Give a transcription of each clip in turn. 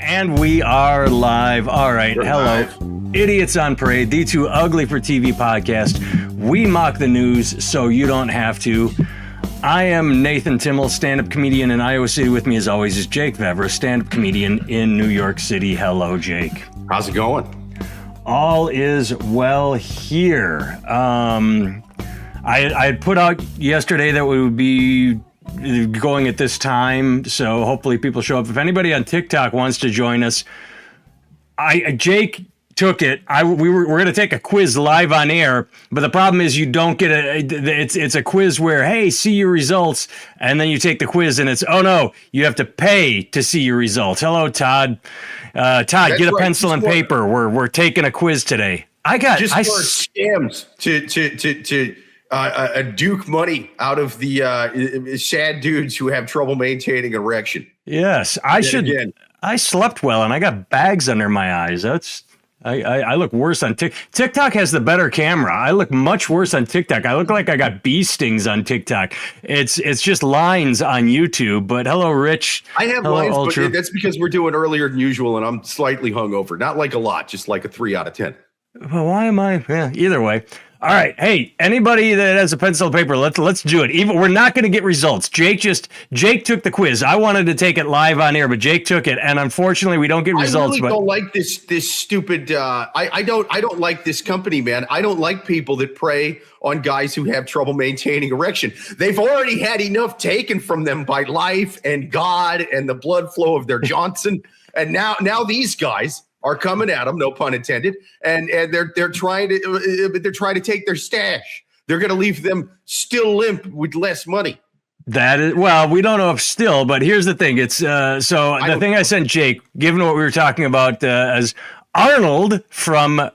And we are live. All right. Hello. Live. Idiots on Parade, the Too Ugly for TV podcast. We mock the news so you don't have to. I am Nathan Timmel, stand-up comedian in Iowa City. With me, as always, is Jake Vevra, stand-up comedian in New York City. Hello, Jake. How's it going? All is well here. I had put out yesterday that we would be going at this time, so hopefully people show up. If anybody on TikTok wants to join us, Jake took it. We're going to take a quiz live on air, but the problem is you don't get it's a quiz where, hey, see your results, and then you take the quiz and it's, oh no, you have to pay to see your results. Hello, Todd. Todd, that's get a pencil and paper. We're taking a quiz today. Scams to duke money out of the sad dudes who have trouble maintaining erection. Yes, I slept well and I got bags under my eyes. I look worse on TikTok. TikTok has the better camera. I look much worse on TikTok. I look like I got bee stings on TikTok. It's just lines on YouTube. But hello, Rich. I have lines, but that's because we're doing earlier than usual, and I'm slightly hungover. Not like a lot, just like a 3 out of 10. Well, why am I? Yeah, either way. All right. Hey, anybody that has a pencil and paper, let's do it. Even we're not going to get results. Jake took the quiz. I wanted to take it live on air, but Jake took it, and unfortunately, we don't get results. I really don't like this stupid. I don't like this company, man. I don't like people that prey on guys who have trouble maintaining erection. They've already had enough taken from them by life and God and the blood flow of their Johnson, and now these guys are coming at them, no pun intended, and they're trying to take their stash. They're going to leave them still limp with less money. That is, well, we don't know if still, but here's the thing. It's I sent Jake, given what we were talking about, as Arnold from Ariel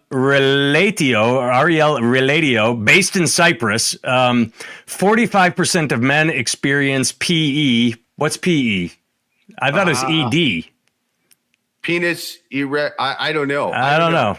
Relatio, based in Cyprus, 45% of men experience PE. What's PE? I thought it was ED. Penis erect. I don't know. I don't know.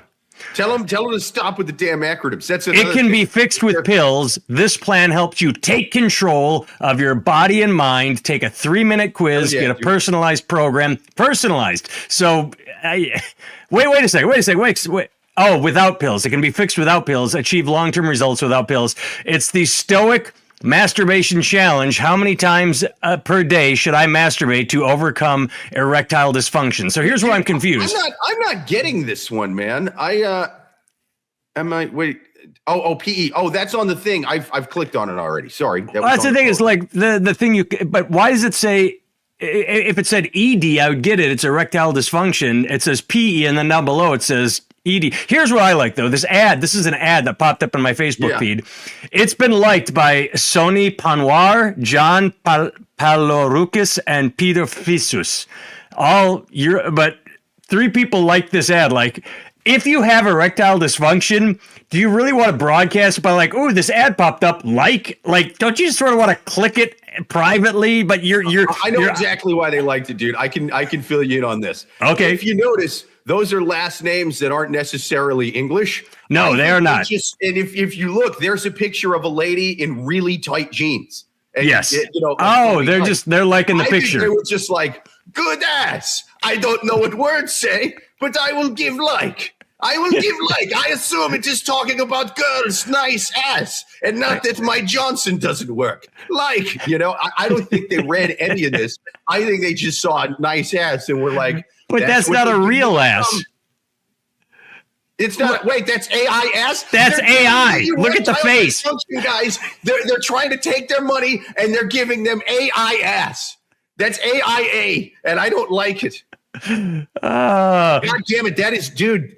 Tell them to stop with the damn acronyms. It can be fixed with pills. This plan helps you take control of your body and mind. Take a 3-minute quiz. Get a personalized program. Personalized. So, wait a second. Oh, without pills. It can be fixed without pills. Achieve long-term results without pills. It's the Stoic Masturbation Challenge. How many times per day should I masturbate to overcome erectile dysfunction? So here's where I'm confused. I'm not getting this one, man. PE. Oh, that's on the thing. I've clicked on it already. Sorry. That's the thing. Is like the thing but why does it say, if it said ED, I would get it. It's erectile dysfunction. It says PE, and then down below it says ED. Here's what I like, though. This is an ad that popped up in my Facebook feed. It's been liked by Sony Panwar, John Palorukis, and Peter Fissus. But 3 people like this ad. Like, if you have erectile dysfunction, do you really want to broadcast it by like, oh, this ad popped up? Like, don't you sort of want to click it privately? But I know exactly why they liked it, dude. I can fill you in on this. Okay. If you notice, those are last names that aren't necessarily English. No, they are not. And if you look, there's a picture of a lady in really tight jeans. And, yes. They're liking the picture. They were just like, good ass. I don't know what words say, but I will give like. I assume it's just talking about girls' nice ass and not that my Johnson doesn't work. Like, I don't think they read any of this. I think they just saw a nice ass and were like, but that's not a real ass. It's not. Wait, that's AI ass? That's AI. Look at the face. Guys, they're trying to take their money and they're giving them AI ass. That's AIA, and I don't like it. God damn it. That is, dude.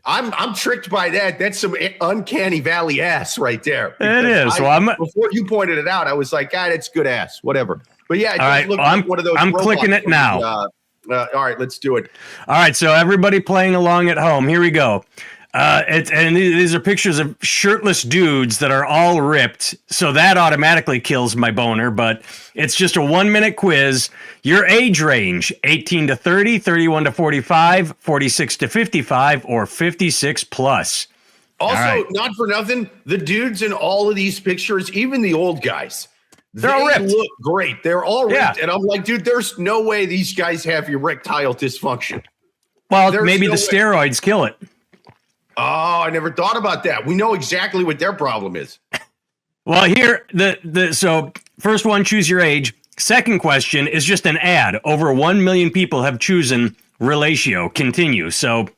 I'm tricked by that. That's some uncanny valley ass right there. It is. Before you pointed it out, I was like, God, it's good ass. Whatever. But yeah, all right. Like one of those. I'm clicking it now. All right, let's do it. All right, so everybody playing along at home, here we go. These are pictures of shirtless dudes that are all ripped, so that automatically kills my boner, but it's just a 1-minute quiz. Your age range, 18 to 30, 31 to 45, 46 to 55, or 56 plus. Also, not for nothing, the dudes in all of these pictures, even the old guys, They're all ripped. Look great. They're all ripped. Yeah. And I'm like, dude, there's no way these guys have erectile dysfunction. Well, There's maybe no the steroids kill it. Oh, I never thought about that. We know exactly what their problem is. Well, here, so first one, choose your age. Second question is just an ad. Over 1 million people have chosen relatio. Continue. So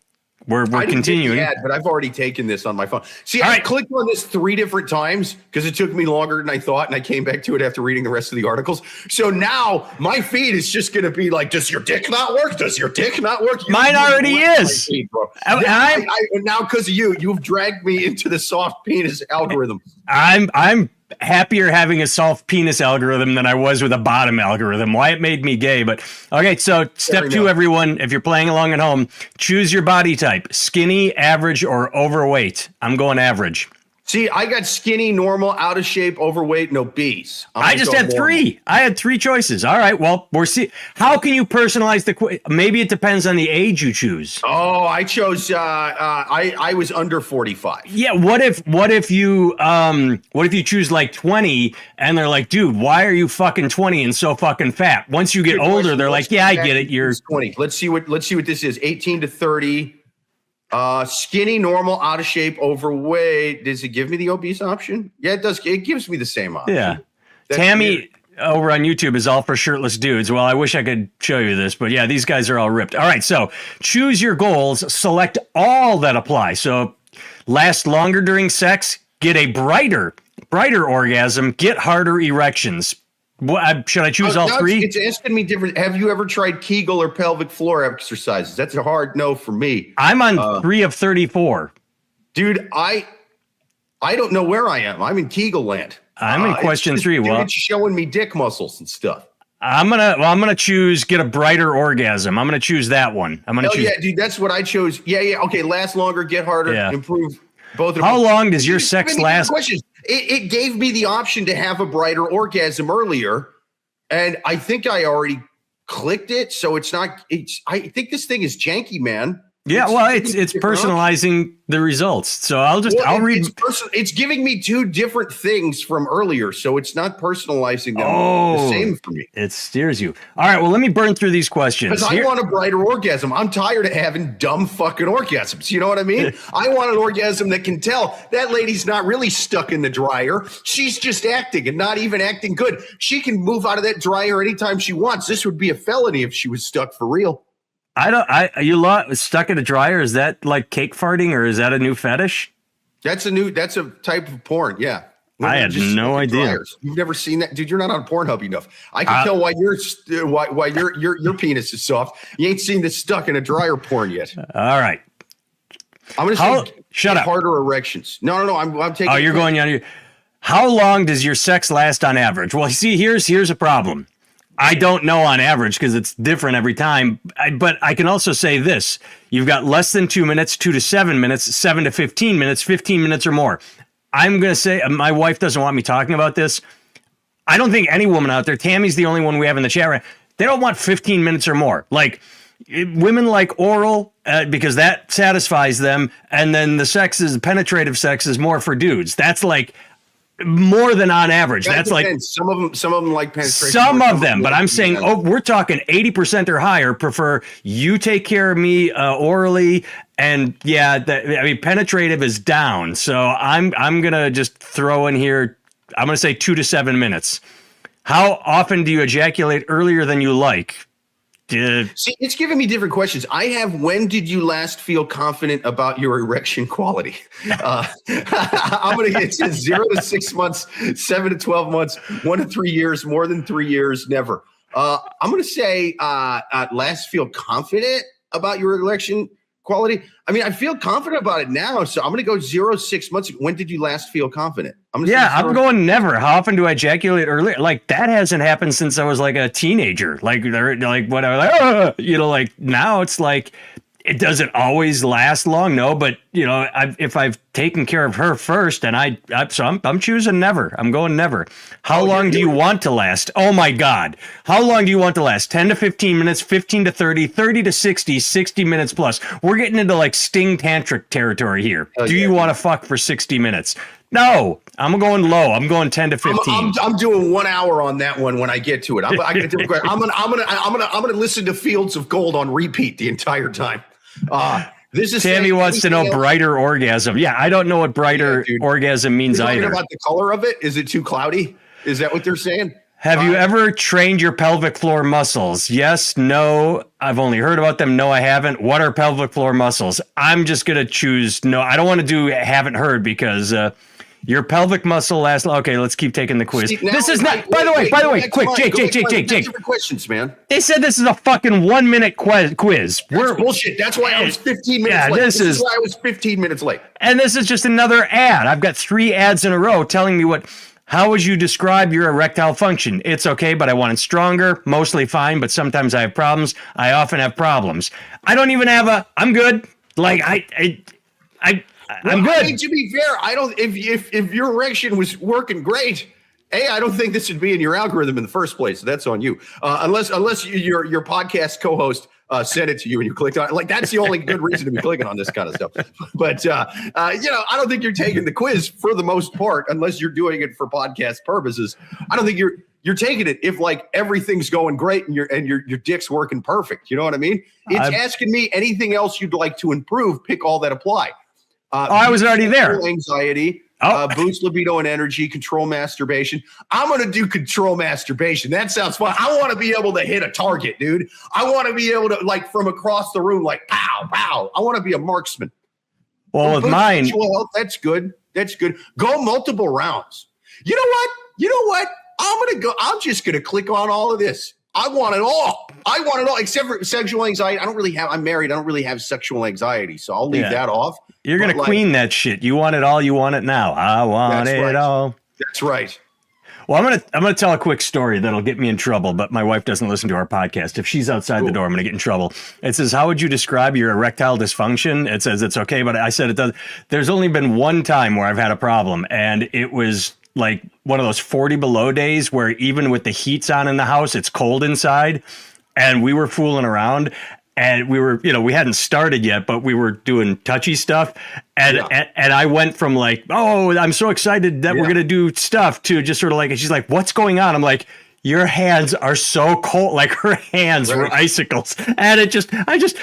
we're continuing. Ad, but I've already taken this on my phone. See, All I right. clicked on this 3 different times because it took me longer than I thought, and I came back to it after reading the rest of the articles. So now my feed is just going to be like, does your dick not work? Does your dick not work? Mine already is. Feed, bro. I'm now because of you've dragged me into the soft penis algorithm. I'm happier having a soft penis algorithm than I was with a bottom algorithm. Why it made me gay, but okay. So step 2, everyone, if you're playing along at home, choose your body type: skinny, average, or overweight. I'm going average. See, I got skinny, normal, out of shape, overweight, and obese. I just had 3. I had 3 choices. All right. Well, we're see. How can you personalize maybe it depends on the age you choose. Oh, I chose. I was under 45. Yeah. What if you choose like 20 and they're like, dude, why are you fucking 20 and so fucking fat? Once you get older, they're like, yeah, I get it. You're 20. Let's see what this is. 18 to 30. Skinny, normal, out of shape, overweight. Does it give me the obese option? Yeah, it does. It gives me the same option. Yeah. That's Tammy weird. over on YouTube is all for shirtless dudes. Well, I wish I could show you this, but yeah, these guys are all ripped. All right, so choose your goals, select all that apply. So last longer during sex, get a brighter orgasm, get harder erections. Should I choose all 3? It's asking me different. Have you ever tried Kegel or pelvic floor exercises? That's a hard no for me. I'm on 3 of 34. Dude, I don't know where I am. I'm in Kegel land. I'm in question 3. Well, it's showing me dick muscles and stuff. I'm gonna choose get a brighter orgasm. I'm gonna choose that one. I'm gonna choose. Yeah, dude, that's what I chose. Yeah. Okay, last longer, get harder, improve both of them. How long does your sex last? Questions. It gave me the option to have a brighter orgasm earlier, and I think I already clicked it. So it's not. I think this thing is janky, man. Yeah, it's personalizing the results. So I'll read. It's giving me 2 different things from earlier, so it's not personalizing them the same for me. It steers you. All right, well, let me burn through these questions. Because I want a brighter orgasm. I'm tired of having dumb fucking orgasms. You know what I mean? I want an orgasm that can tell that lady's not really stuck in the dryer. She's just acting and not even acting good. She can move out of that dryer anytime she wants. This would be a felony if she was stuck for real. You stuck in a dryer? Is that like cake farting, or is that a new fetish? That's a type of porn. Yeah. I had no idea. Dryers. You've never seen that, dude. You're not on Pornhub enough. I can tell why your penis is soft. You ain't seen this stuck in a dryer porn yet. All right. I'm gonna say shut up. Harder erections. No. I'm taking. Oh, you're going on. How long does your sex last on average? Well, see, here's a problem. I don't know on average because it's different every time. But I can also say this. You've got less than 2 minutes, 2 to 7 minutes, 7 to 15 minutes, 15 minutes or more. I'm going to say, my wife doesn't want me talking about this. I don't think any woman out there, Tammy's the only one we have in the chat right. They don't want 15 minutes or more. Like women like oral because that satisfies them. And then the penetrative sex is more for dudes. That's like more than on average. That's depends. Like some of them like penetration. Some of them, but I'm saying, we're talking 80% or higher prefer you take care of me orally, and penetrative is down. So I'm gonna just throw in here. I'm gonna say 2 to 7 minutes. How often do you ejaculate earlier than you like? See, it's giving me different questions. I have, when did you last feel confident about your erection quality? I'm going to get 0 to 6 months, 7 to 12 months, 1 to 3 years, more than 3 years, never. I'm going to say last feel confident about your erection quality. I mean, I feel confident about it now, so I'm going to go 0 to 6 months. When did you last feel confident? I'm going never. How often do I ejaculate earlier? Like that hasn't happened since I was like a teenager. Like they're like what I was like, like now it's like it doesn't always last long. No, but if I've taken care of her first, and I'm choosing never. I'm going never. How long do you want to last? Oh my God. How long do you want to last? 10 to 15 minutes, 15 to 30, 30 to 60, 60 minutes plus. We're getting into like Sting tantric territory here. Do you want to fuck for 60 minutes? No, I'm going low. I'm going 10 to 15. I'm doing 1 hour on that one when I get to it. I'm gonna listen to Fields of Gold on repeat the entire time. This is Tammy wants to know brighter orgasm. Yeah, I don't know what brighter orgasm means either. Talking about the color of it. Is it too cloudy? Is that what they're saying? Have you ever trained your pelvic floor muscles? Yes, no. I've only heard about them. No, I haven't. What are pelvic floor muscles? I'm just going to choose no. I don't want to do haven't heard because your pelvic muscle lasts. Okay, let's keep taking the quiz. See, this is not. By the way, quick, Jake. Different questions, man. They said this is a fucking 1 minute quiz. That's bullshit. That's why I was 15 minutes late. This is why I was 15 minutes late. And this is just another ad. I've got 3 ads in a row telling me how would you describe your erectile function? It's okay, but I want it stronger. Mostly fine, but sometimes I have problems. I often have problems. I don't even have I'm good. Like I'm good. I mean, to be fair, I don't. If your erection was working great, I don't think this would be in your algorithm in the first place. So that's on you. Unless your podcast co-host sent it to you and you clicked on it. Like that's the only good reason to be clicking on this kind of stuff. But I don't think you're taking the quiz for the most part, unless you're doing it for podcast purposes. I don't think you're taking it if like everything's going great and your dick's working perfect. You know what I mean? It's asking me anything else you'd like to improve. Pick all that apply. I was already there. Anxiety, boost libido and energy, control masturbation. I'm going to do control masturbation. That sounds fun. I want to be able to hit a target, dude. I want to be able to, like, from across the room, like, pow, pow. I want to be a marksman. Well, with mine. Health, that's good. That's good. Go multiple rounds. You know what? I'm just going to click on all of this. I want it all. Except for sexual anxiety. I'm married. I don't really have sexual anxiety. So I'll leave that off. You're going to queen that shit. You want it all. You want it now. I want it all. That's right. Well, I'm going to tell a quick story that'll get me in trouble, but my wife doesn't listen to our podcast. If she's outside the door, I'm going to get in trouble. It says, how would you describe your erectile dysfunction? It says it's okay, but I said it does. There's only been one time where I've had a problem, and it was like one of those 40 below days where even with the heats on in the house, it's cold inside, and we were fooling around. And we were, we hadn't started yet, but we were doing touchy stuff. And I went from like, oh, I'm so excited that we're going to do stuff to just sort of like, and she's like, what's going on? I'm like, your hands are so cold. Like her hands were icicles. And I just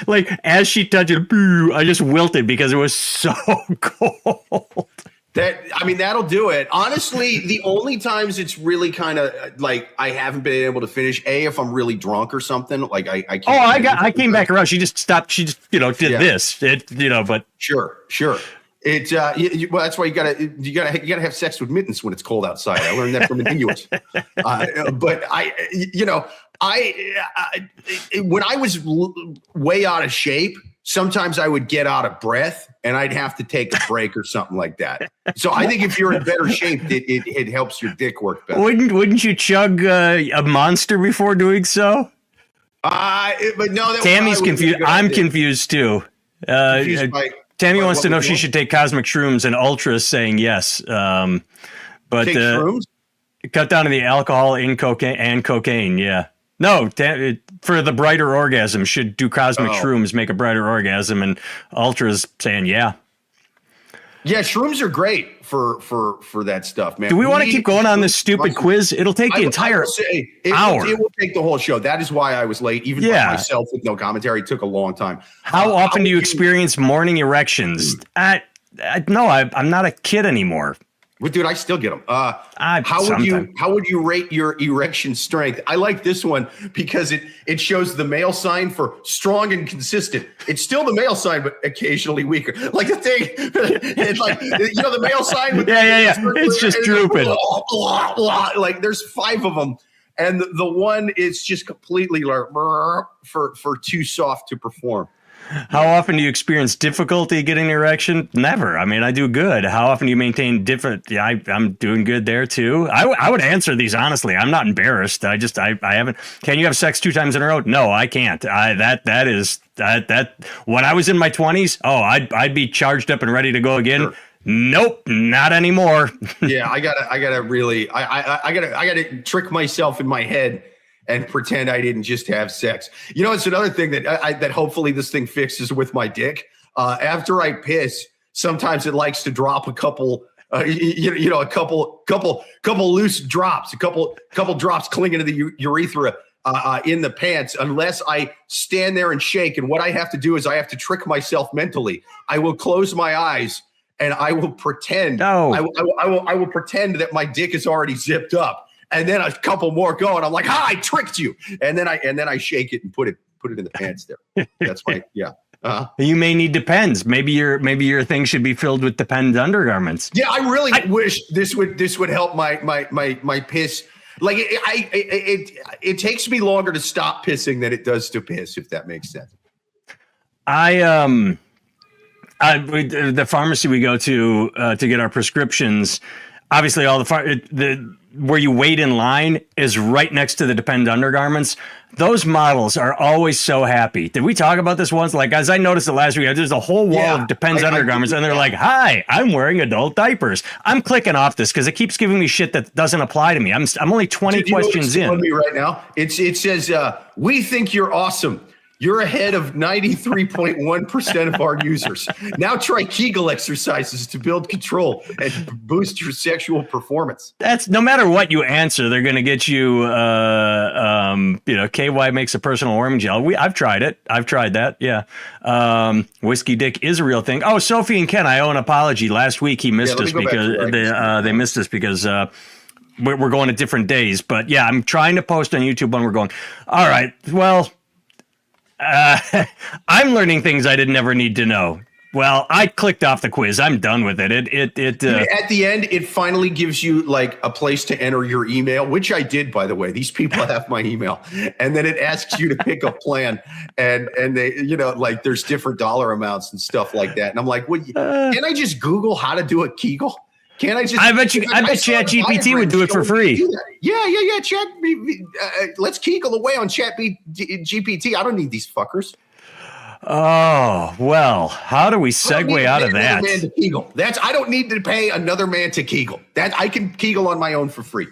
like, as she touched it, I just wilted because it was so cold. That'll do it. Honestly, the only times it's really kind of like I haven't been able to finish. If I'm really drunk or something, like I can't. I came back around. She just stopped. She just did this. But sure. It's well, that's why you gotta have sex with mittens when it's cold outside. I learned that from an Inuit. But when I was way out of shape, sometimes I would get out of breath and I'd have to take a break or something like that. So I think if you're in better shape, it helps your dick work better. Wouldn't you chug a Monster before doing so? But no, Tammy's confused. I'm confused too. Tammy wants to know if she should take cosmic shrooms, and Ultra's saying yes. But take shrooms? Cut down to the alcohol in cocaine. Yeah. No, for the brighter orgasm, should do cosmic shrooms make a brighter orgasm? And Ultra's saying, yeah. Yeah, shrooms are great for that stuff, man. Do we want to keep going on this stupid quiz? It'll take the entire hour. It will take the whole show. That is why I was late. Even by myself with no commentary, it took a long time. How often do you experience morning erections? No, I'm not a kid anymore. Well, dude, I still get them. How would you rate your erection strength? I like this one because it shows the male sign for strong and consistent. It's still the male sign, but occasionally weaker. Like the thing, it's like the male sign. With it's just drooping. Like there's 5 of them, and the one is just completely like for too soft to perform. How often do you experience difficulty getting an erection? Never. I mean, I do good. How often do you maintain different? Yeah, I'm doing good there too. I would answer these honestly. I'm not embarrassed. I haven't. Can you have sex 2 times in a row? No, I can't. That when I was in my 20s, I'd be charged up and ready to go again. Sure. Nope, not anymore. Yeah, I gotta trick myself in my head and pretend I didn't just have sex. It's another thing that hopefully this thing fixes with my dick. After I piss, sometimes it likes to drop a couple A couple loose drops, a couple drops clinging to the urethra in the pants, unless I stand there and shake. And what I have to do is I have to trick myself mentally. I will close my eyes and I will pretend. No. I will pretend that my dick is already zipped up, and then a couple more go, and I'm like, "Ha! I tricked you!" And then I shake it and put it in the pants there. That's my You may need Depends. Maybe your thing should be filled with Depends undergarments. Yeah, I really wish this would help my piss. Like it takes me longer to stop pissing than it does to piss, if that makes sense. The pharmacy we go to get our prescriptions, obviously all the where you wait in line is right next to the Depend undergarments. Those models are always so happy. Did we talk about this once? Like, as I noticed it last week, there's a whole wall of Depends undergarments, and they're like, "Hi, I'm wearing adult diapers." I'm clicking off this because it keeps giving me shit that doesn't apply to me. I'm only 20 questions in. Me right now, it says, "We think you're awesome. You're ahead of 93.1% of our users. Now try Kegel exercises to build control and boost your sexual performance." That's no matter what you answer, they're going to get you, KY makes a personal warming gel. I've tried it. I've tried that. Yeah. Whiskey dick is a real thing. Oh, Sophie and Ken, I owe an apology. Last week he missed us because they missed us because, we're going to different days. But yeah, I'm trying to post on YouTube when we're going. All right. Well, I'm learning things I didn't ever need to know. Well, I clicked off the quiz. I'm done with it. At the end, it finally gives you like a place to enter your email, which I did, by the way. These people have my email, and then it asks you to pick a plan, and they, like there's different dollar amounts and stuff like that. And I'm like, can I just Google how to do a Kegel? Can't I just? I bet ChatGPT would do it for free. Yeah. Chat. Let's Kegel away on ChatGPT. I don't need these fuckers. Oh well, how do we segue out of that? Man to Kegel. I don't need to pay another man to Kegel. That I can Kegel on my own for free.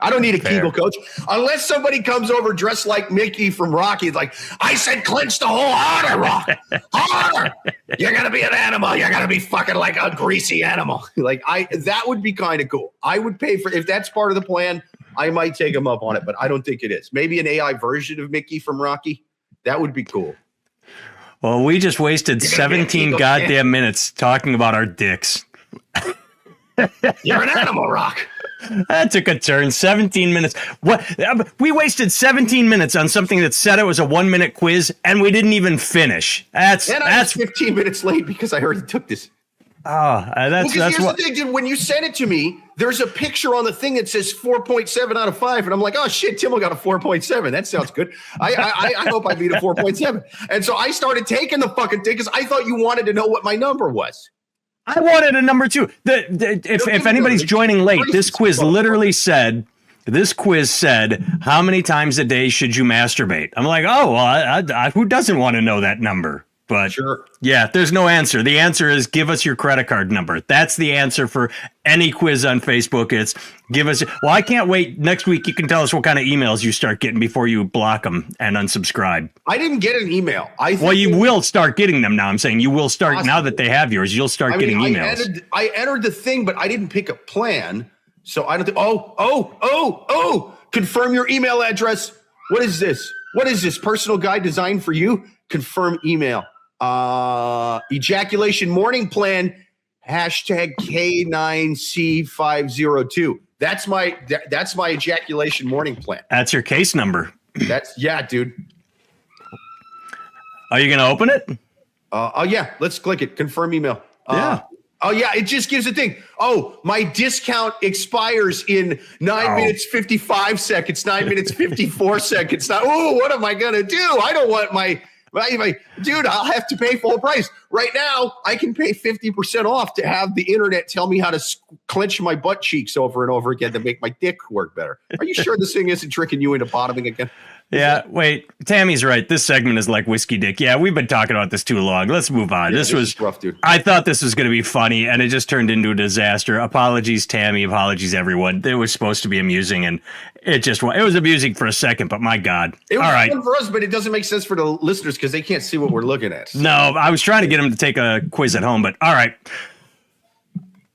I don't need a Kegel coach unless somebody comes over dressed like Mickey from Rocky. It's like, I said, clench the hole harder, Rock. Harder. You're going to be an animal. You're going to be fucking like a greasy animal. That would be kind of cool. I would pay for, if that's part of the plan, I might take him up on it, but I don't think it is. Maybe an AI version of Mickey from Rocky. That would be cool. Well, we just wasted 17 goddamn minutes talking about our dicks. You're an animal, Rock. That took a turn. 17 minutes. What? We wasted 17 minutes on something that said it was a 1-minute quiz, and we didn't even finish. I was 15 minutes late because I already took this. That's the thing, dude. When you sent it to me, there's a picture on the thing that says 4.7 out of 5, and I'm like, oh shit, Tim got a 4.7. That sounds good. I hope I beat a 4.7. And so I started taking the fucking thing because I thought you wanted to know what my number was. I wanted a number 2. If anybody's joining late, this quiz literally said, how many times a day should you masturbate? I'm like, oh, well, who doesn't want to know that number? But sure. Yeah, there's no answer. The answer is give us your credit card number. That's the answer for any quiz on Facebook. It's give us. Well, I can't wait. Next week, you can tell us what kind of emails you start getting before you block them and unsubscribe. I didn't get an email. Well, you will start getting them now. I'm saying you will start now that they have yours. You'll start getting emails. I entered the thing, but I didn't pick a plan. So I don't think. Confirm your email address. What is this? Personal guide designed for you. Confirm email. Ejaculation morning plan, hashtag K9C502. That's my ejaculation morning plan. That's your case number. Dude. Are you going to open it? Yeah. Let's click it. Confirm email. Yeah. It just gives a thing. Oh, my discount expires in 9 minutes, 55 seconds, 9 minutes, 54 seconds. What am I going to do? I don't want my dude, I'll have to pay full price. Right now, I can pay 50% off to have the internet tell me how to clench my butt cheeks over and over again to make my dick work better. Are you sure this thing isn't tricking you into bottoming again? Yeah, wait. Tammy's right. This segment is like whiskey dick. Yeah, we've been talking about this too long. Let's move on. Yeah, this was rough, dude. I thought this was going to be funny, and it just turned into a disaster. Apologies, Tammy. Apologies, everyone. It was supposed to be amusing, and it was amusing for a second, but my God. It was fun for us, but it doesn't make sense for the listeners because they can't see what we're looking at. No, I was trying to get them to take a quiz at home, but all right.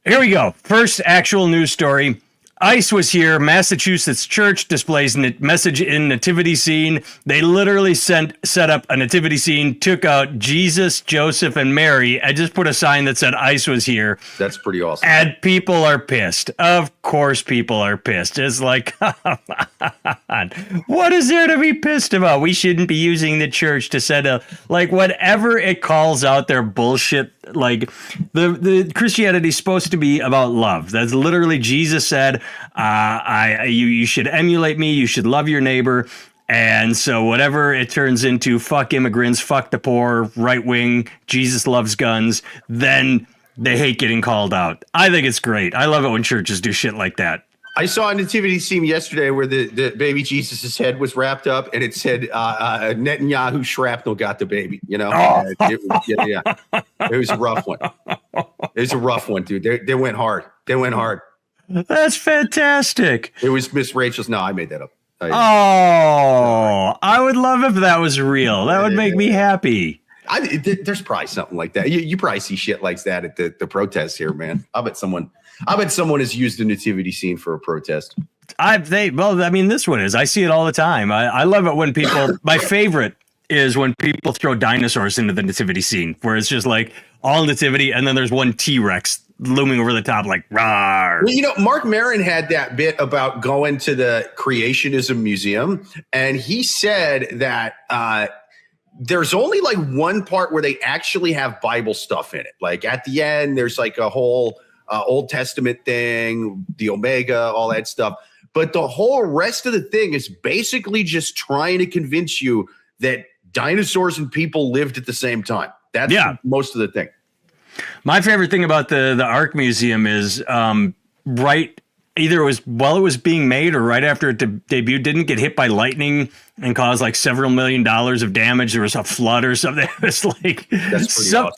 Here we go. First actual news story. ICE was here. Massachusetts church displays message in Nativity Scene. They literally set up a Nativity Scene, took out Jesus, Joseph, and Mary, and just put a sign that said ICE was here. That's pretty awesome. And people are pissed. Of course people are pissed. It's like, come on. What is there to be pissed about? We shouldn't be using the church to set a, like, whatever it calls out their bullshit. Like, the Christianity is supposed to be about love. That's literally Jesus said, you should emulate me. You should love your neighbor. And so whatever it turns into, fuck immigrants, fuck the poor, right wing, Jesus loves guns, then they hate getting called out. I think it's great. I love it when churches do shit like that. I saw a nativity scene yesterday where the baby Jesus' head was wrapped up, and it said Netanyahu shrapnel got the baby. You know, it was a rough one. It was a rough one, dude. They went hard. They went hard. That's fantastic. It was Miss Rachel's. No, I made that up. I would love if that was real. That would make me happy. There's probably something like that. You probably see shit like that at the protests here, man. I bet someone has used the nativity scene for a protest. This one is. I see it all the time. I love it when people. My favorite is when people throw dinosaurs into the nativity scene, where it's just like all nativity, and then there's one T-Rex looming over the top, like rawr. Well, you know, Mark Maron had that bit about going to the Creationism Museum, and he said that there's only like one part where they actually have Bible stuff in it. Like at the end, there's like a whole Old Testament thing, the Omega, all that stuff. But the whole rest of the thing is basically just trying to convince you that dinosaurs and people lived at the same time. That's most of the thing. My favorite thing about the Ark Museum is either it was while it was being made or right after it debuted, didn't get hit by lightning and cause like several $1 million of damage. There was a flood or something. It was like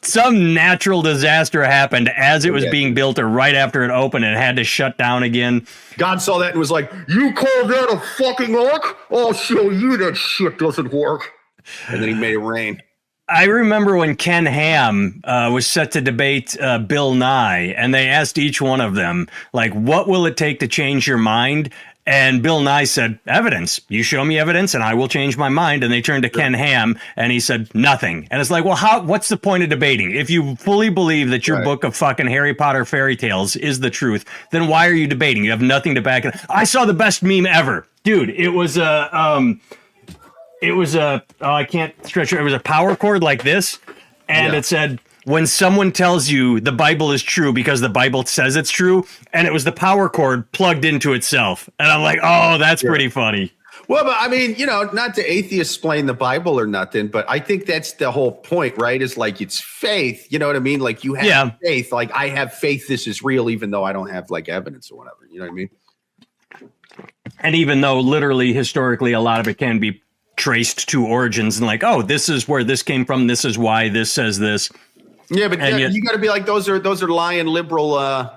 some natural disaster happened as it was being built or right after it opened and it had to shut down again. God saw that and was like, "You call that a fucking ark? I'll show you that shit doesn't work." And then he made it rain. I remember when Ken Ham was set to debate Bill Nye, and they asked each one of them, like, what will it take to change your mind? And Bill Nye said, evidence. You show me evidence and I will change my mind. And they turned to Ken Ham and he said, nothing. And it's like, well, what's the point of debating? If you fully believe that your book of fucking Harry Potter fairy tales is the truth, then why are you debating? You have nothing to back it. I saw the best meme ever. Dude, it was I can't stretch it. It was a power cord like this. And it said, when someone tells you the Bible is true because the Bible says it's true, and it was the power cord plugged into itself. And I'm like, oh, that's pretty funny. Well, but I mean, you know, not to atheists explain the Bible or nothing, but I think that's the whole point, right? Is like, it's faith. You know what I mean? Like you have faith. Like I have faith this is real, even though I don't have like evidence or whatever. You know what I mean? And even though literally, historically, a lot of it can be traced to origins and like, oh, this is where this came from. This is why this says this. Yeah, but you got to be like those are lying liberal,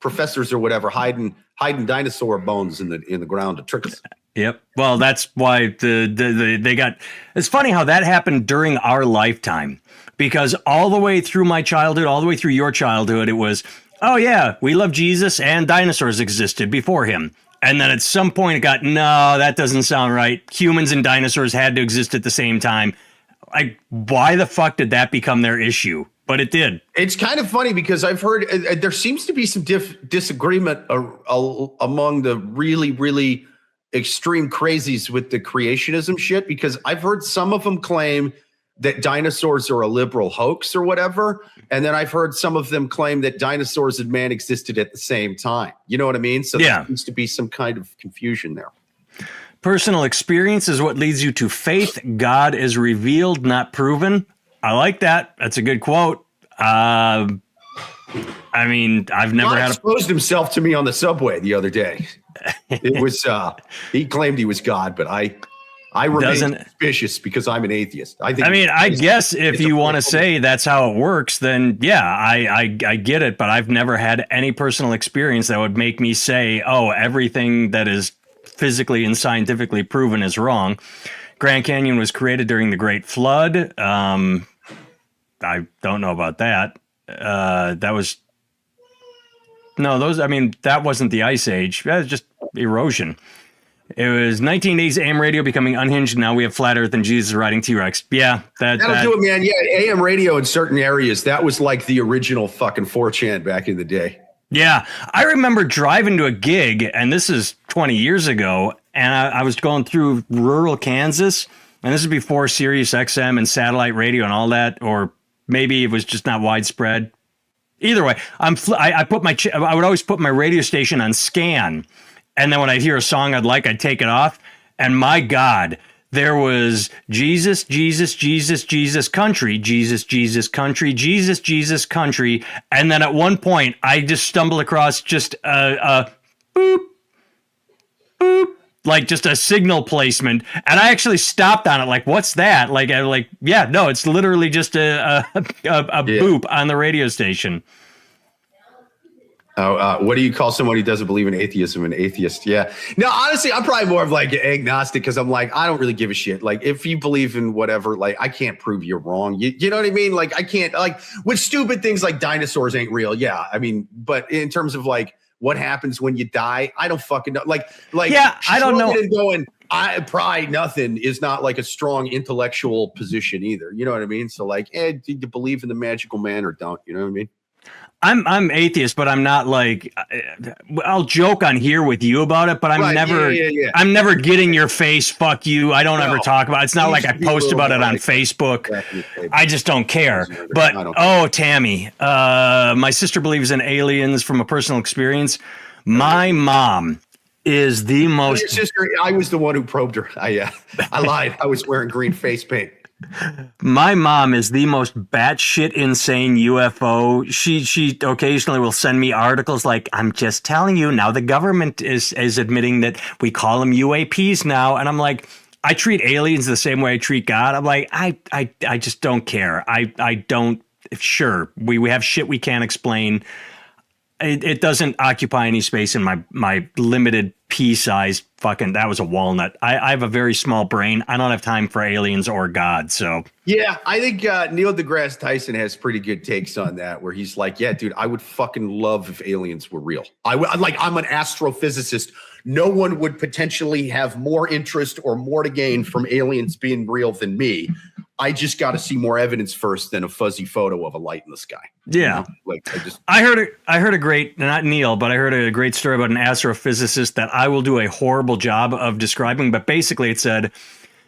professors or whatever hiding dinosaur bones in the ground to trick us. Yep. Well, that's why they got. It's funny how that happened during our lifetime, because all the way through my childhood, all the way through your childhood, it was, oh yeah, we love Jesus and dinosaurs existed before him. And then at some point it got, no, that doesn't sound right. Humans and dinosaurs had to exist at the same time. Like, why the fuck did that become their issue? But it did. It's kind of funny because I've heard there seems to be some disagreement among the really, really extreme crazies with the creationism shit, because I've heard some of them claim that dinosaurs are a liberal hoax or whatever. And then I've heard some of them claim that dinosaurs and man existed at the same time. You know what I mean? So there seems to be some kind of confusion there. Personal experience is what leads you to faith. God is revealed, not proven. I like that. That's a good quote. I mean, I've never God exposed himself to me on the subway the other day. It was he claimed he was God, but I remain suspicious because I'm an atheist. I guess if you want to say that's how it works, then yeah, I get it. But I've never had any personal experience that would make me say, oh, everything that is physically and scientifically proven is wrong. Grand Canyon was created during the Great Flood. I don't know about that. That was No, those. I mean, that wasn't the Ice Age. That was just erosion. It was 1980s AM radio becoming unhinged. Now we have flat Earth and Jesus riding T-Rex. Yeah, that'll do it, man. Yeah, AM radio in certain areas. That was like the original fucking 4chan back in the day. Yeah, I remember driving to a gig, and this is 20 years ago, and I was going through rural Kansas, and this is before Sirius XM and satellite radio and all that, or maybe it was just not widespread. Either way, I would always put my radio station on scan. And then when I'd hear a song I'd take it off. And my God, there was Jesus, Jesus, Jesus, Jesus, country, Jesus, Jesus, country, Jesus, Jesus, country. And then at one point, I just stumbled across just a boop, boop, like just a signal placement. And I actually stopped on it. Like, what's that? Yeah, no, it's literally just a boop on the radio station. What do you call someone who doesn't believe in atheism? An atheist? Yeah. No, honestly, I'm probably more of like agnostic because I'm like, I don't really give a shit. Like, if you believe in whatever, like, I can't prove you're wrong. You know what I mean? Like, I can't, like, with stupid things like dinosaurs ain't real. Yeah. I mean, but in terms of like what happens when you die, I don't fucking know. Like, yeah, I don't know. Going, I probably nothing is not like a strong intellectual position either. You know what I mean? So like, do you believe in the magical man or don't? You know what I mean? I'm atheist, but I'm not like, I'll joke on here with you about it, but I'm I'm never getting your face. Fuck you. I don't ever talk about it. It's not like I post about it on Facebook. I just don't care. But Tammy, my sister believes in aliens from a personal experience. My mom is the most. Your sister, I was the one who probed her. I lied. I was wearing green face paint. My mom is the most batshit insane UFO. She occasionally will send me articles like, I'm just telling you, now the government is admitting that we call them UAPs now. And I'm like, I treat aliens the same way I treat God. I'm like, I just don't care. I don't, sure, we have shit we can't explain. It doesn't occupy any space in my limited pea-sized fucking, that was a walnut. I have a very small brain. I don't have time for aliens or God, so. Yeah, I think Neil deGrasse Tyson has pretty good takes on that, where he's like, yeah, dude, I would fucking love if aliens were real. I'm an astrophysicist. No one would potentially have more interest or more to gain from aliens being real than me. I just got to see more evidence first than a fuzzy photo of a light in the sky. Yeah. You know? I heard a great, not Neil, but I heard a great story about an astrophysicist that I will do a horrible job of describing. But basically it said,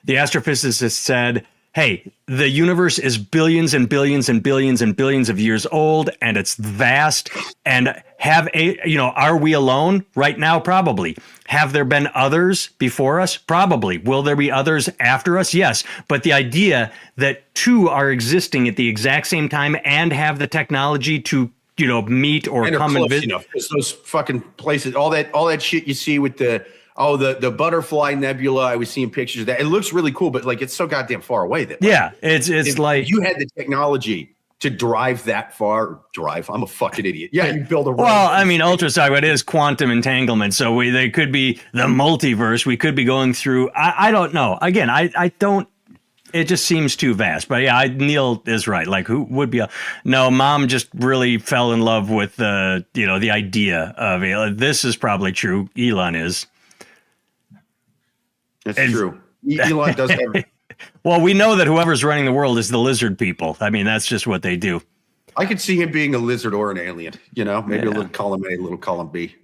the astrophysicist said, hey, the universe is billions and billions and billions and billions of years old, and it's vast. And are we alone right now? Probably. Have there been others before us? Probably. Will there be others after us? Yes. But the idea that two are existing at the exact same time and have the technology to, meet or come and visit. Those fucking places, all that shit you see with the butterfly nebula. I was seeing pictures of that. It looks really cool, but like, it's so goddamn far away that it's like you had the technology to drive that far. I'm a fucking idiot. Yeah, you build a road. Well, I mean, ultrasound, it is quantum entanglement. So they could be the multiverse. We could be going through. I don't know. Again, I don't. It just seems too vast. But yeah, Neil is right. Like, who would be no, mom just really fell in love with the idea of this is probably true. Elon is. That's true. Elon does have. Well, we know that whoever's running the world is the lizard people. I mean, that's just what they do. I could see him being a lizard or an alien, maybe a little column A, a little column B.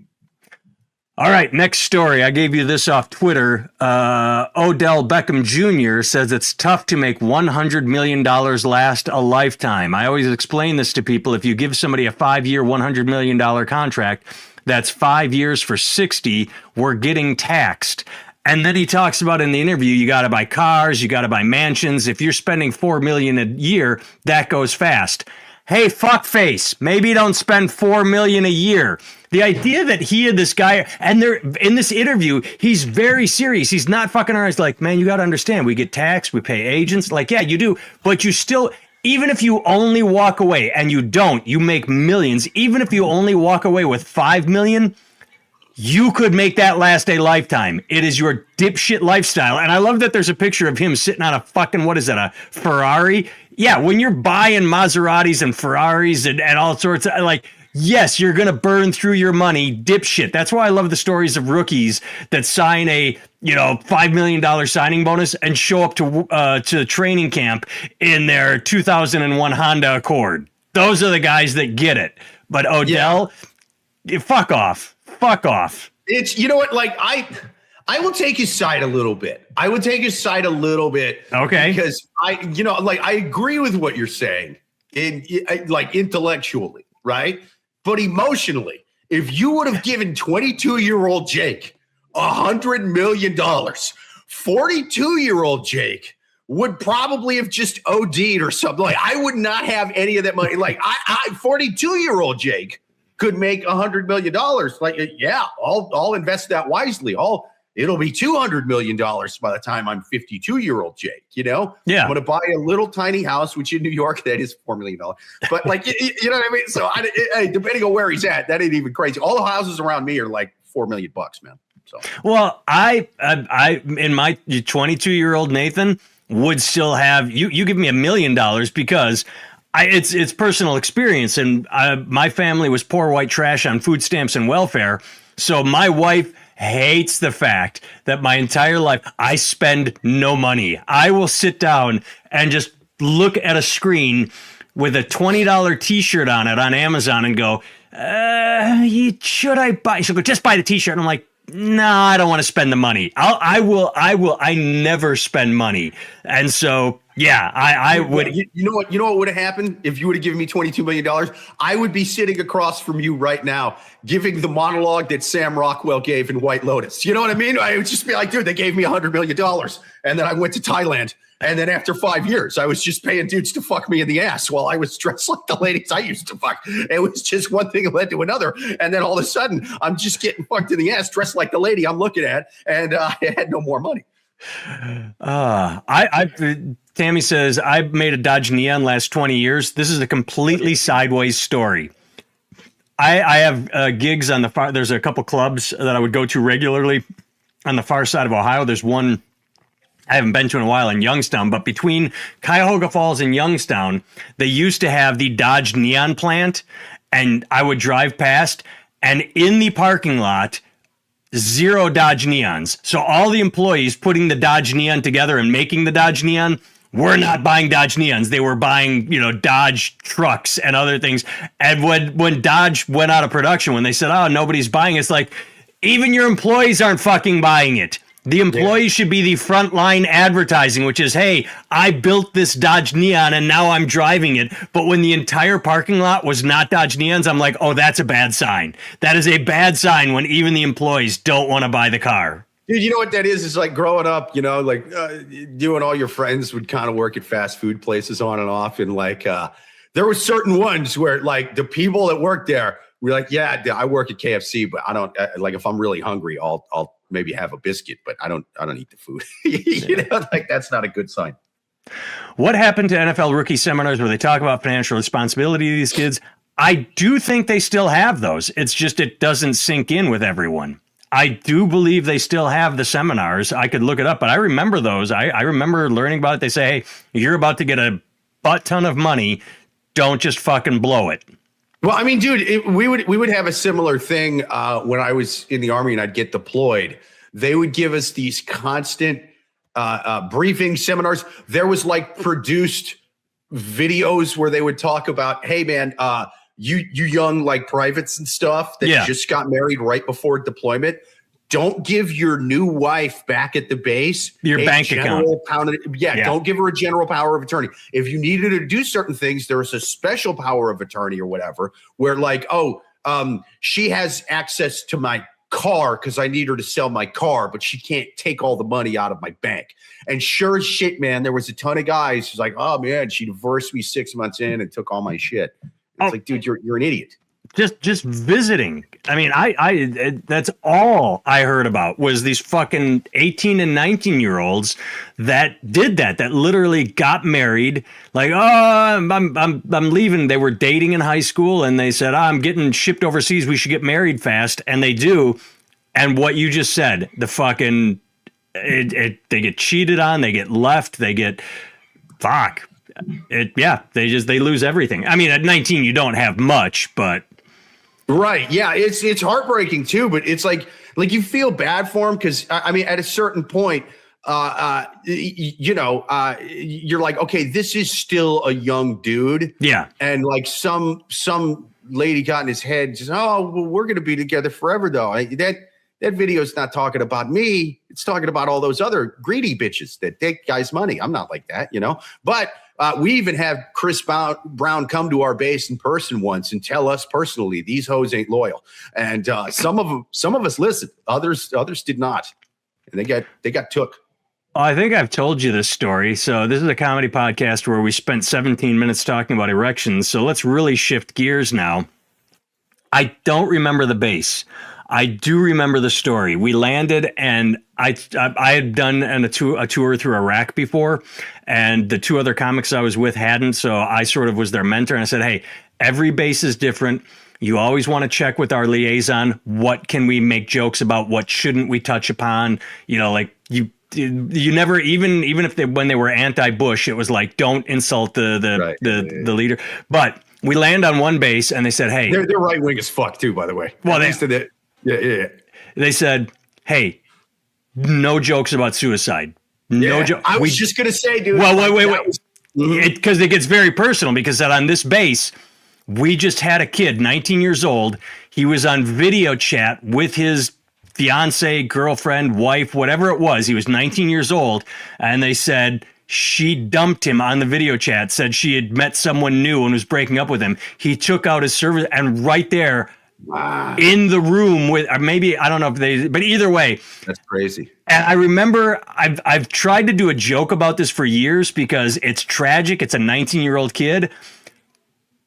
All right, next story. I gave you this off Twitter. Odell Beckham Jr. says it's tough to make $100 million last a lifetime. I always explain this to people. If you give somebody a 5-year, $100 million contract, that's 5 years for 60. We're getting taxed. And then he talks about in the interview, you got to buy cars, you got to buy mansions. If you're spending $4 million a year, that goes fast. Hey, fuckface, maybe don't spend $4 million a year. The idea that he and this guy, and they're in this interview, he's very serious. He's not fucking around. He's like, man, you got to understand, we get taxed, we pay agents. Like, yeah, you do, but you still, even if you only walk away, and you don't, you make millions. Even if you only walk away with $5 million, you could make that last a lifetime. It is your dipshit lifestyle. And I love that there's a picture of him sitting on a fucking, what is that, a Ferrari? Yeah, when you're buying Maseratis and Ferraris and all sorts of, like, yes, you're going to burn through your money, dipshit. That's why I love the stories of rookies that sign a, $5 million signing bonus and show up to training camp in their 2001 Honda Accord. Those are the guys that get it. But Odell, fuck off. Fuck off. It's, you know what, like I will take his side a little bit. I would take his side a little bit. Okay. Because I agree with what you're saying intellectually, right? But emotionally, if you would have given 22-year-old Jake $100 million, 42-year-old Jake would probably have just OD'd or something. Like, I would not have any of that money. Like, 42-year-old Jake could make $100 million. Like, yeah, I'll invest that wisely. It'll be $200 million by the time I'm 52-year-old Jake, Yeah. I'm going to buy a little tiny house, which in New York, that is $4 million. But like, you know what I mean? So depending on where he's at, that ain't even crazy. All the houses around me are like $4 million, man. So, well, I in my 22-year-old Nathan would still have, you give me $1 million because it's personal experience. And my family was poor white trash on food stamps and welfare. So my wife hates the fact that my entire life I spend no money. I will sit down and just look at a screen with a $20 t-shirt on it on Amazon and go, should I buy? She'll go, just buy the t-shirt. And I'm like, no, I don't want to spend the money. I never spend money. And so, yeah, I would. You know what would have happened if you would have given me $22 million? I would be sitting across from you right now, giving the monologue that Sam Rockwell gave in White Lotus. You know what I mean? I would just be like, dude, they gave me $100 million. And then I went to Thailand. And then after 5 years, I was just paying dudes to fuck me in the ass while I was dressed like the ladies I used to fuck. It was just one thing led to another. And then all of a sudden, I'm just getting fucked in the ass, dressed like the lady I'm looking at. And I had no more money. Tammy says, I've made a Dodge Neon last 20 years. This is a completely sideways story. I have gigs on the far. There's a couple clubs that I would go to regularly on the far side of Ohio. There's one I haven't been to in a while in Youngstown, but between Cuyahoga Falls and Youngstown, they used to have the Dodge Neon plant, and I would drive past, and in the parking lot, 0 Dodge Neons. So all the employees putting the Dodge Neon together and making the Dodge Neon were not buying Dodge Neons. They were buying, Dodge trucks and other things. And when Dodge went out of production, when they said, oh, nobody's buying it, it's like, even your employees aren't fucking buying it. The employee should be the frontline advertising, which is, hey, I built this Dodge Neon and now I'm driving it. But when the entire parking lot was not Dodge Neons, I'm like, oh, that's a bad sign. That is a bad sign when even the employees don't want to buy the car. Dude, you know what that is? It's like growing up, you and all your friends would kind of work at fast food places on and off. And there were certain ones where like the people that worked there were like, yeah, I work at KFC, but I don't if I'm really hungry, I'll maybe have a biscuit, but I don't eat the food. That's not a good sign. What happened to NFL rookie seminars where they talk about financial responsibility to these kids? I do think they still have those. It's just it doesn't sink in with everyone. I do believe they still have the seminars. I could look it up, but I remember those. I remember learning about it. They say, hey, you're about to get a butt ton of money. Don't just fucking blow it. Well, I mean, dude, we would have a similar thing when I was in the Army and I'd get deployed. They would give us these constant briefing seminars. There was like produced videos where they would talk about, hey, man, you young like privates and stuff that just got married right before deployment. Don't give your new wife back at the base your bank account. Don't give her a general power of attorney. If you needed her to do certain things, there's a special power of attorney or whatever, where like, she has access to my car because I need her to sell my car, but she can't take all the money out of my bank. And sure as shit, man, there was a ton of guys who's like, oh man, she divorced me 6 months in and took all my shit. It's like, dude, you're an idiot. Just visiting. I mean, I that's all I heard about was these fucking 18 and 19-year-olds that did that literally got married. Like, oh, I'm leaving. They were dating in high school and they said, I'm getting shipped overseas. We should get married fast. And they do. And what you just said, the fucking, they get cheated on. They get left. They get, they lose everything. I mean, at 19, you don't have much, but Right. Yeah. It's heartbreaking too, but it's like you feel bad for him because I mean, at a certain point, you're like, okay, this is still a young dude. Yeah. And like some lady got in his head, just, oh, well, we're going to be together forever, though. That video is not talking about me. It's talking about all those other greedy bitches that take guys' money. I'm not like that, But we even have Chris Brown come to our base in person once and tell us personally, these hoes ain't loyal. And some of us listened. Others did not, and they got took. I think I've told you this story. So this is a comedy podcast where we spent 17 minutes talking about erections. So let's really shift gears now. I don't remember the base. I do remember the story. We landed, and I had done a tour through Iraq before, and the two other comics I was with hadn't. So I sort of was their mentor, and I said, "Hey, every base is different. You always want to check with our liaison. What can we make jokes about? What shouldn't we touch upon? Like you never even if when they were anti-Bush, it was like don't insult the leader, but." We land on one base, and they said, "Hey, they're right wing as fuck too, by the way." Well, they said, "Hey, no jokes about suicide. No joke." I was just gonna say, dude. Well, wait, because it gets very personal. Because on this base, we just had a kid, 19 years old. He was on video chat with his fiance, girlfriend, wife, whatever it was. He was 19 years old, and they said. She dumped him on the video chat, said she had met someone new and was breaking up with him. He took out his service, and right there in the room with, or maybe, I don't know if they, but either way. That's crazy. And I remember I've tried to do a joke about this for years because it's tragic. It's a 19-year-old kid.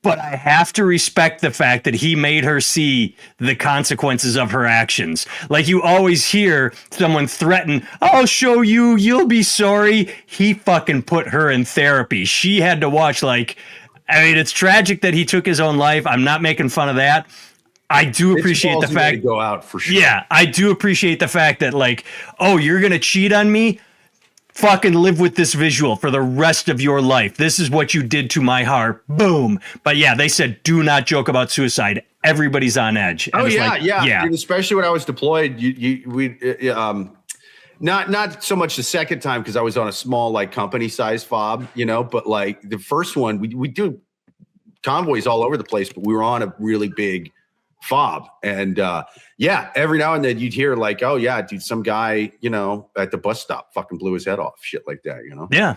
But I have to respect the fact that he made her see the consequences of her actions. Like you always hear someone threaten, I'll show you, you'll be sorry. He fucking put her in therapy. She had to watch it's tragic that he took his own life. I'm not making fun of that. I do appreciate the fact to go out for sure. Yeah, I do appreciate the fact that you're going to cheat on me? Fucking live with this visual for the rest of your life. This is what you did to my heart. Boom. But yeah, they said, do not joke about suicide. Everybody's on edge. And yeah. And especially when I was deployed, not so much the second time because I was on a small company size fob, but the first one we do convoys all over the place, but we were on a really big fob. And every now and then you'd hear oh yeah, dude, some guy, at the bus stop fucking blew his head off, shit like that, Yeah.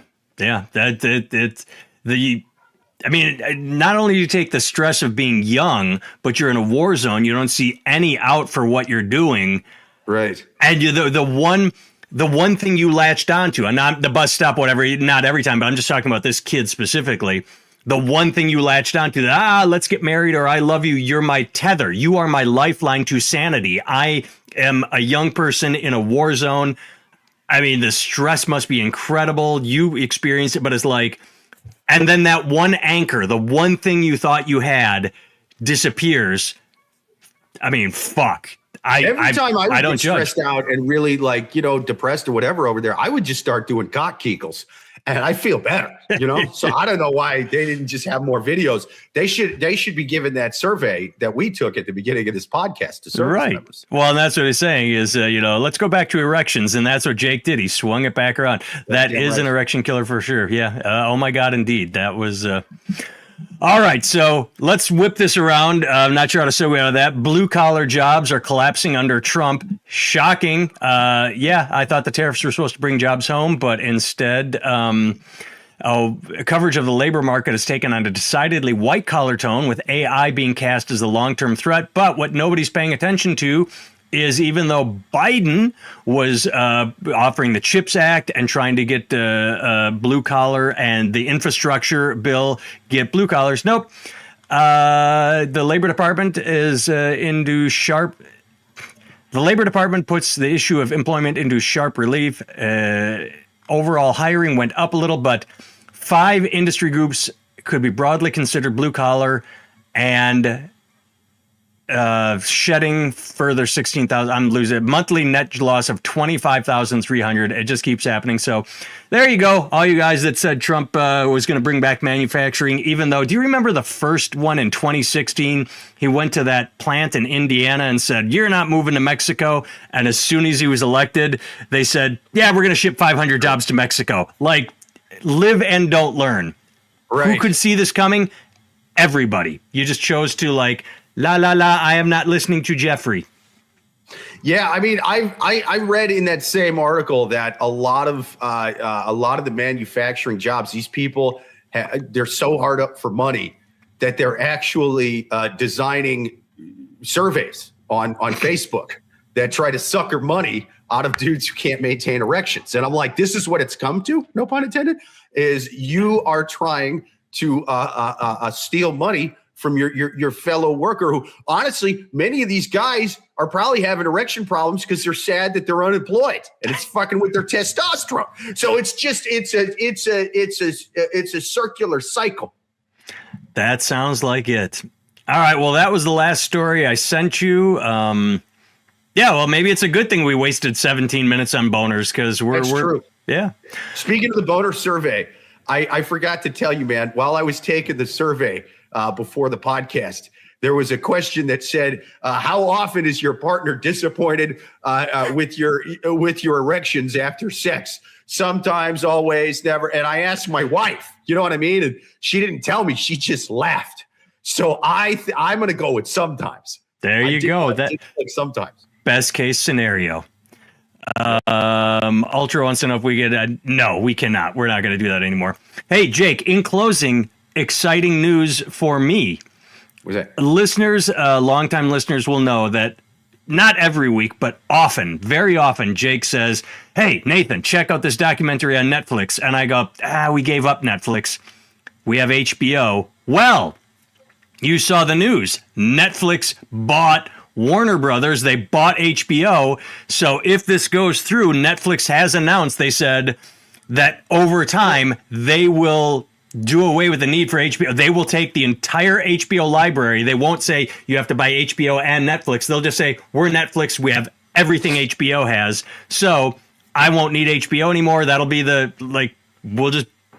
Not only do you take the stress of being young, but you're in a war zone. You don't see any out for what you're doing. Right. And you're the one thing you latched onto, and not the bus stop, whatever, not every time, but I'm just talking about this kid specifically. The one thing you latched onto, let's get married, or I love you. You're my tether. You are my lifeline to sanity. I am a young person in a war zone. I mean, the stress must be incredible. You experience it, but it's and then that one anchor, the one thing you thought you had disappears. I mean, fuck. Every time I would don't get stressed out and really depressed or whatever over there, I would just start doing cock kegels. And I feel better, So I don't know why they didn't just have more videos. They should be given that survey that we took at the beginning of this podcast to service members. Well, and that's what he's saying is, let's go back to erections. And that's what Jake did. He swung it back around. That is an erection killer for sure. Yeah. Oh my God, indeed. That was, all right. So let's whip this around. I'm not sure how to segue out of that. Blue collar jobs are collapsing under Trump. Shocking. I thought the tariffs were supposed to bring jobs home, but instead, coverage of the labor market has taken on a decidedly white collar tone, with AI being cast as the long-term threat. But what nobody's paying attention to is even though Biden was offering the CHIPS Act and trying to get blue collar and the infrastructure bill get blue collars, nope. The Labor Department is into sharp. The Labor Department puts the issue of employment into sharp relief. Overall hiring went up a little, but 5 industry groups could be broadly considered blue collar, and shedding further 16,000. I'm losing monthly net loss of 25,300. It just keeps happening. So there you go. All you guys that said Trump was going to bring back manufacturing, even though, do you remember the first one in 2016? He went to that plant in Indiana and said, you're not moving to Mexico. And as soon as he was elected, they said, yeah, we're going to ship 500 jobs to Mexico. Like, live and don't learn. Right. Who could see this coming? Everybody. You just chose to like, la, la, la, I am not listening to Jeffrey. Yeah, I mean, I read in that same article that a lot of the manufacturing jobs, these people, they're so hard up for money that they're actually designing surveys on Facebook that try to sucker money out of dudes who can't maintain erections. And I'm like, this is what it's come to, no pun intended, is you are trying to steal money from your fellow worker who, honestly, many of these guys are probably having erection problems because they're sad that they're unemployed and it's fucking with their testosterone. So it's just it's a circular cycle. That sounds like it. All right. Well, that was the last story I sent you. Yeah. Well, maybe it's a good thing we wasted 17 minutes on boners because we're true. Yeah. Speaking of the boner survey, I forgot to tell you, man, while I was taking the survey before the podcast, there was a question that said, how often is your partner disappointed with your erections after sex? Sometimes, always, never. And I asked my wife, you know what I mean? And she didn't tell me. She just laughed. So I'm going to go with sometimes. There you go. Like sometimes. Best case scenario. Ultra wants to know if we get no, we cannot. We're not going to do that anymore. Hey, Jake, in closing, exciting news for me. What's that? Listeners, longtime listeners will know that not every week, but often, very often, Jake says, hey, Nathan, check out this documentary on Netflix. And I go, we gave up Netflix. We have HBO. Well, you saw the news. Netflix bought Warner Brothers. They bought HBO. So if this goes through, Netflix has announced, they said that over time, they will do away with the need for HBO. They will take the entire HBO library. They won't say you have to buy HBO and Netflix. They'll just say, we're Netflix. We have everything HBO has. So I won't need HBO anymore. That'll be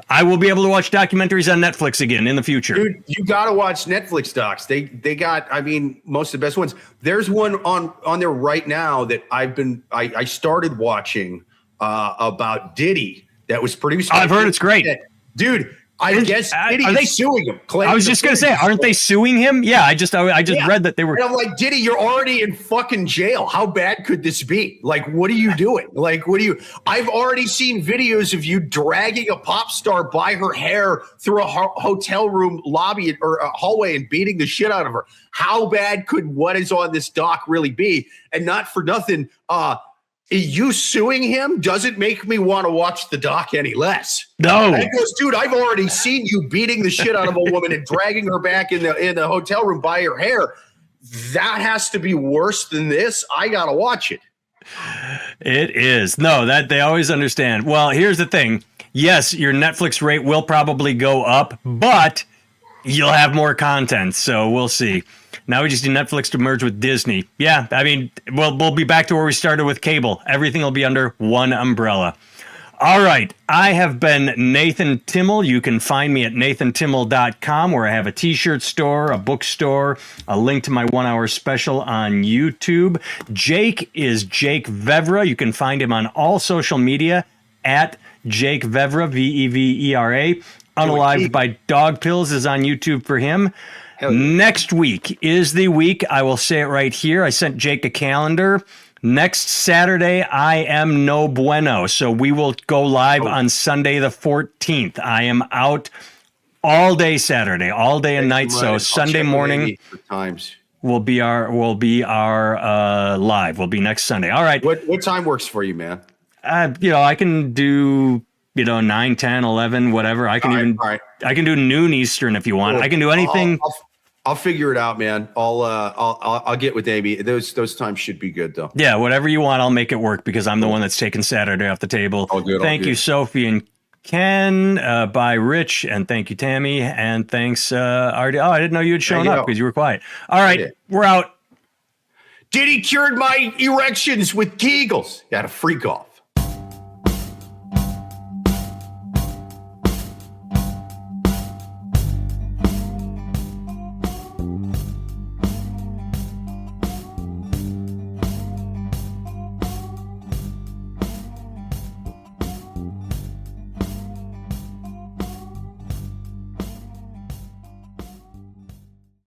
I will be able to watch documentaries on Netflix again in the future. Dude, you got to watch Netflix docs. They got, I mean, most of the best ones. There's one on there right now that I started watching about Diddy that was produced. I've heard it's great. Dude, I guess Diddy is suing him. I was just going to say, aren't they suing him? Yeah, I just read that they were. And I'm like, Diddy, you're already in fucking jail. How bad could this be? Like, what are you doing? Like, I've already seen videos of you dragging a pop star by her hair through a hotel room lobby or a hallway and beating the shit out of her. How bad could what is on this doc really be? And not for nothing, you suing him doesn't make me want to watch the doc any less. No. And he goes, dude, I've already seen you beating the shit out of a woman and dragging her back in the hotel room by her hair. That has to be worse than this. I got to watch it. It is. No, that they always understand. Well, here's the thing. Yes, your Netflix rate will probably go up, but you'll have more content. So we'll see. Now we just need Netflix to merge with Disney. Yeah, I mean, we'll be back to where we started with cable. Everything will be under one umbrella. All right. I have been Nathan Timmel. You can find me at nathantimmel.com, where I have a t-shirt store, a bookstore, a link to my 1 hour special on YouTube. Jake is Jake Vevera. You can find him on all social media at Jake Vevera, Vevera. Unalived by Dog Pills is on YouTube for him. Next week is the week. I will say it right here. I sent Jake a calendar. Next Saturday, I am no bueno. So we will go live on Sunday the 14th. I am out all day Saturday, all day and night. So Sunday morning will be our live. Will be next Sunday. All right. What time works for you, man? I can do 9, 10, 11, whatever. I can I can do noon Eastern if you want. Cool. I can do anything. I'll figure it out, man. I'll get with Amy. Those times should be good though. Yeah, whatever you want, I'll make it work because I'm the one that's taking Saturday off the table. Thank you, Sophie and Ken. Bye, Rich, and thank you, Tammy, and thanks, Artie. Oh, I didn't know you had shown up because you were quiet. All right, we're out. Diddy cured my erections with Kegels. Got to freak off.